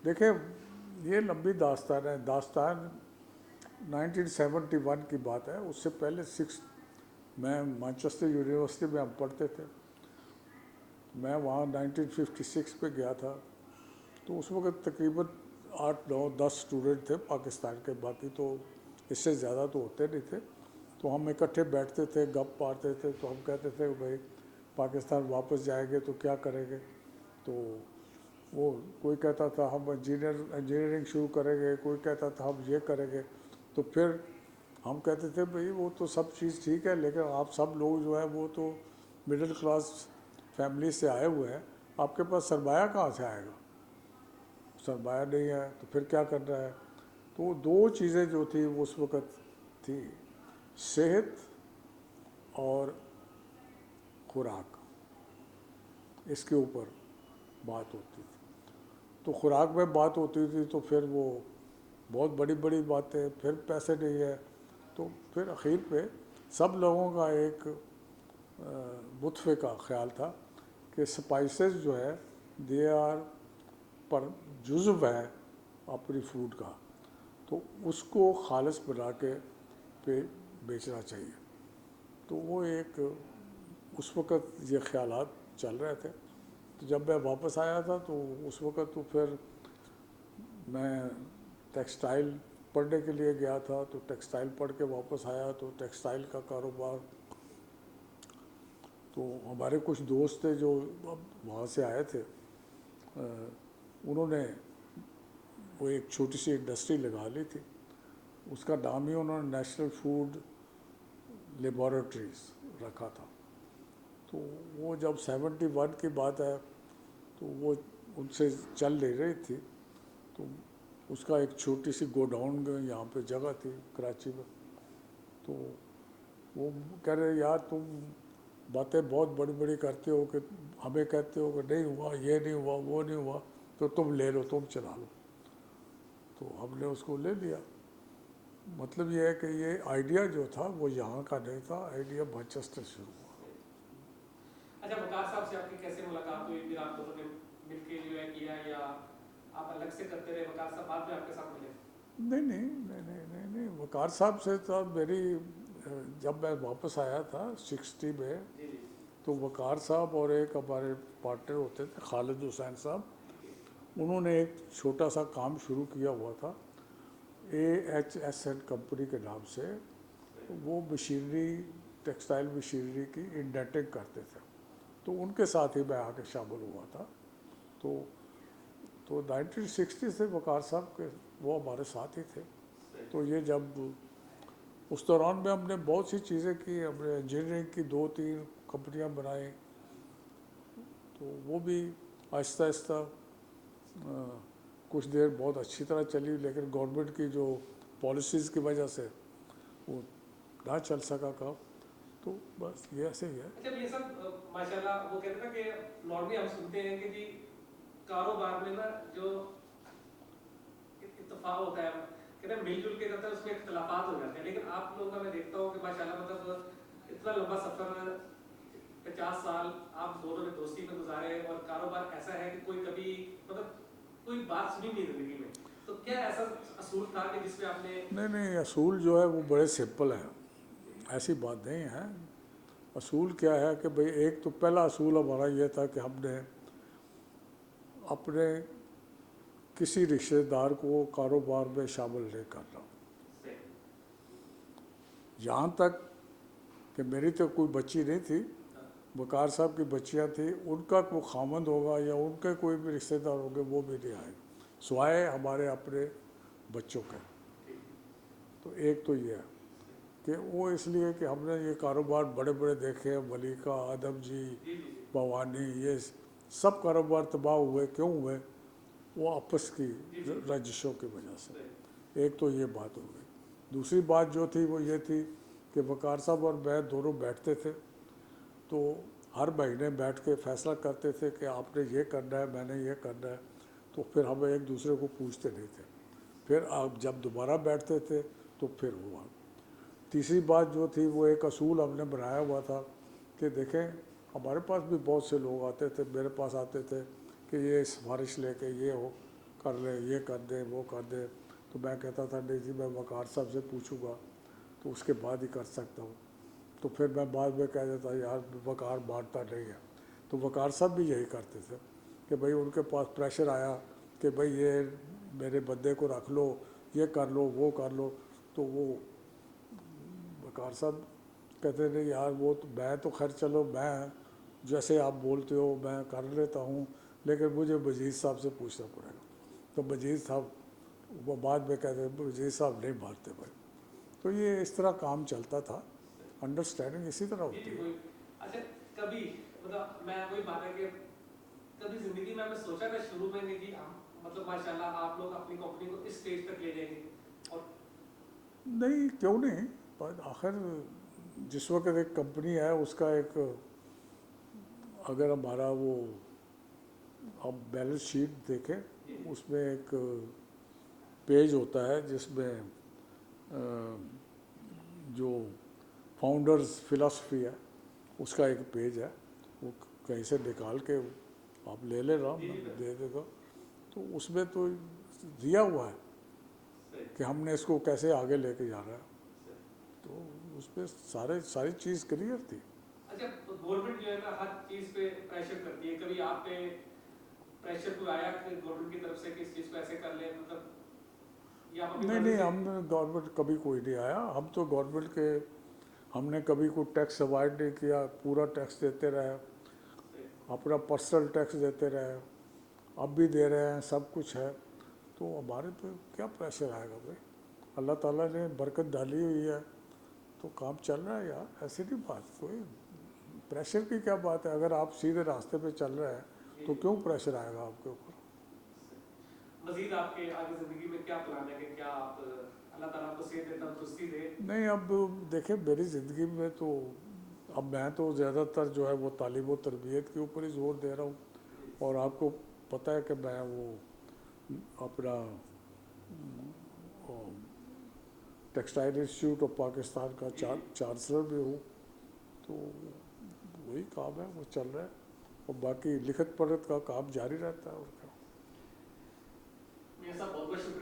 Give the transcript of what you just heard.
देखिए ये लंबी दास्तान है। दास्तान 1971 की बात है। उससे पहले मैं मैनचेस्टर यूनिवर्सिटी में हम पढ़ते थे। मैं वहाँ 1956 पे गया था। तो उस वक्त तकरीबन 8 9 10 स्टूडेंट थे पाकिस्तान के, बाकी तो इससे ज़्यादा तो होते नहीं थे। तो हम इकट्ठे बैठते थे, गप मारते थे। तो हम कहते थे भाई पाकिस्तान वापस जाएंगे तो क्या करेंगे। तो वो कोई कहता था हम इंजीनियरिंग शुरू करेंगे, कोई कहता था हम ये करेंगे। तो फिर हम कहते थे भाई वो तो सब चीज़ ठीक है, लेकिन आप सब लोग जो है वो तो मिडिल क्लास फैमिली से आए हुए हैं, आपके पास सरमाया कहाँ से आएगा। सरमाया नहीं है तो फिर क्या करना है। तो दो चीज़ें जो थी वो उस वक़्त थी, सेहत और खुराक, इसके ऊपर बात होती थी। तो खुराक में बात होती थी तो फिर वो बहुत बड़ी बड़ी बातें, फिर पैसे नहीं है। तो फिर आखिर पे सब लोगों का एक मुतफ़े का ख्याल था कि स्पाइसेस जो है दे आर पर जुज़व है अपनी फूड का, तो उसको खालिस बना के पे बेचना चाहिए। तो वो एक उस वक़्त ये ख्यालात चल रहे थे। तो जब मैं वापस आया था तो उस वक़्त तो फिर मैं टेक्सटाइल पढ़ने के लिए गया था। तो टेक्सटाइल पढ़ के वापस आया तो टेक्सटाइल का कारोबार, तो हमारे कुछ दोस्त थे जो अब वहाँ से आए थे, उन्होंने वो एक छोटी सी इंडस्ट्री लगा ली थी। उसका नाम ही उन्होंने नेशनल फूड लेबॉरेटरीज रखा था। तो वो जब 71 की बात है तो वो उनसे चल नहीं रही थी। तो उसका एक छोटी सी गोडाउन यहाँ पे जगह थी कराची में। तो वो कह रहे यार तुम बातें बहुत बड़ी बड़ी करते हो कि हमें कहते हो कि नहीं हुआ, ये नहीं हुआ, वो नहीं हुआ, तो तुम ले लो, तुम चला लो। तो हमने उसको ले लिया। मतलब ये है कि ये आइडिया जो था वो यहाँ का नहीं था, आइडिया मैनचेस्टर से हुआ। अच्छा, वकार साहब से आपकी कैसे मुलाकात हुई, फिर आप दोनों ने मिलके जो है किया, या आप अलग से करते रहे, वकार साहब बाद में आपके साथ मिले? नहीं, वकार साहब से तो मेरी जब मैं वापस आया था 60 में, जी जी। तो वकार साहब और एक हमारे पार्टनर होते थे खालिद हुसैन साहब, उन्होंने एक छोटा सा काम शुरू किया हुआ था AHSN कंपनी के नाम से। वो मशीनरी, टेक्सटाइल मशीनरी की इंडेंटिंग करते थे। तो उनके साथ ही मैं आके शामिल हुआ था। तो 1960 से वकार साहब के वो हमारे साथ ही थे। तो ये जब उस दौरान में हमने बहुत सी चीज़ें की, हमने इंजीनियरिंग की 2-3 कंपनियां बनाई। तो वो भी आहिस्ता आहिस्ता कुछ देर बहुत अच्छी तरह चली, लेकिन गवर्नमेंट की जो पॉलिसीज़ की वजह से वो ना चल सका काम। तो बस ये ऐसे ही है। अच्छा, ये सब माशाल्लाह वो कहते हैं ना कि नॉर्मली हम सुनते हैं कि जी कारोबार में ना जो इत्तेफाक होता है, कहते हैं मिलजुल के करता है, उसमें इख्तलाफात हो जाते हैं, लेकिन आप लोगों का मैं देखता हूँ कि माशाल्लाह मतलब इतना लंबा सफर 50 साल आप दोनों ने दोस्ती में गुजारे, और कारोबार ऐसा है कि कोई कभी मतलब कोई बात सुनी नहीं जिंदगी में। तो क्या ऐसा असूल था कि जिसमें आपने? नहीं, असूल जो है वो बड़े सिंपल हैं, ऐसी बात नहीं है। असूल क्या है कि भाई एक तो पहला असूल हमारा ये था कि हमने अपने किसी रिश्तेदार को कारोबार में शामिल नहीं करना। यहाँ तक कि मेरी तो कोई बच्ची नहीं थी, वकार साहब की बच्चियाँ थी, उनका कोई खामंद होगा या उनके कोई भी रिश्तेदार होंगे वो भी नहीं आए, सिवाय हमारे अपने बच्चों के। तो एक तो ये है कि वो इसलिए कि हमने ये कारोबार बड़े बड़े देखे हैं, मलिका, आदम जी, भवानी, ये सब कारोबार तबाह हुए। क्यों हुए? वो आपस की रंजिशों की वजह से। एक तो ये बात हो गई। दूसरी बात जो थी वो ये थी कि वकार साहब और मैं दोनों बैठते थे, तो हर महीने बैठ के फैसला करते थे कि आपने ये करना है, मैंने ये करना है। तो फिर हम एक दूसरे को पूछते नहीं थे। फिर आप जब दोबारा बैठते थे तो फिर हुआ। तीसरी बात जो थी वो एक असूल हमने बनाया हुआ था कि देखें, हमारे पास भी बहुत से लोग आते थे, मेरे पास आते थे कि ये सिफारिश लेके ये हो कर ले, ये कर दे, वो कर दे। तो मैं कहता था नहीं जी, मैं वकार साहब से पूछूंगा तो उसके बाद ही कर सकता हूँ। तो फिर मैं बाद में कह देता यार वकार बांटता नहीं है। तो वकार साहब भी यही करते थे कि भाई उनके पास प्रेशर आया कि भाई ये मेरे बंदे को रख लो, ये कर लो, वो कर लो। तो वो वकार साहब कहते थे यार वो तो मैं तो खैर चलो मैं जैसे आप बोलते हो मैं कर लेता हूँ, लेकिन मुझे वजीर साहब से पूछना पड़ेगा। तो वजीर साहब वो बाद में कहते वजीर साहब नहीं मारते भाई। तो ये इस तरह काम चलता था, अंडरस्टैंडिंग इसी तरह जी होती जी है। वही। अच्छा, कभी मतलब मैं वही बात है कि कभी जिंदगी में हमें सोचा था शुरू में नहीं कि हम मतलब माशाल्लाह आप लोग अपनी कंपनी को इस स्टेज तक ले जाएंगे। और नहीं, क्यों नहीं, पर आखिर जिस वक्त एक कंपनी है उसका एक, अगर हमारा वो आप बैलेंस शीट देखें उसमें एक पेज होता है जिसमें जो फाउंडर्स फिलॉसफी है उसका एक पेज है, वो कहीं से निकाल के आप ले लेना, जी मैं जी दे देगा। तो उसमें तो दिया हुआ है सही कि हमने इसको कैसे आगे लेके जाना है। सही। तो उसमें सारी चीज़ क्लियर थी। अच्छा, गवर्नमेंट जो है ना हर चीज पे प्रेशर करती है, कभी आप पे प्रेशर कोई आया कि गवर्नमेंट की तरफ से कि इस चीज को ऐसे कर ले, मतलब या आप अपनी नहीं मर्जी नहीं, से? हम गवर्नमेंट कभी कोई नहीं आया, हम तो गवर्नमेंट के, हमने कभी कोई टैक्स अवॉइड नहीं किया, पूरा टैक्स देते रहे, सही। अपना पर्सनल टैक्स देते रहे, अब भी दे रहे हैं, सब कुछ है। तो हमारे पे क्या प्रेशर आएगा भाई, अल्लाह ताला ने बरकत डाली हुई है तो काम चल रहा है यार, ऐसी नहीं बात, कोई प्रेशर की क्या बात है। अगर आप सीधे रास्ते पे चल रहे हैं जी तो जी। क्यों प्रेशर आएगा आपके ऊपर। मजीद आपके आगे जिंदगी में क्या प्लान है कि क्या आप अल्लाह ताला आपको सेहत दे, तंदुरुस्ती दे? नहीं, अब देखिए मेरी ज़िंदगी में तो अब मैं तो ज़्यादातर जो है वो तालीम व तरबियत के ऊपर ही ज़ोर दे रहा हूँ। और आपको पता है कि मैं वो अपना टेक्सटाइल इंस्टीट्यूट ऑफ पाकिस्तान का चांसलर भी हूँ। तो वही काम है, वो चल रहा है, और बाकी लिखत पढ़त का काम जारी रहता है और क्या। मेरे साथ बहुत बहुत शुक्रिया।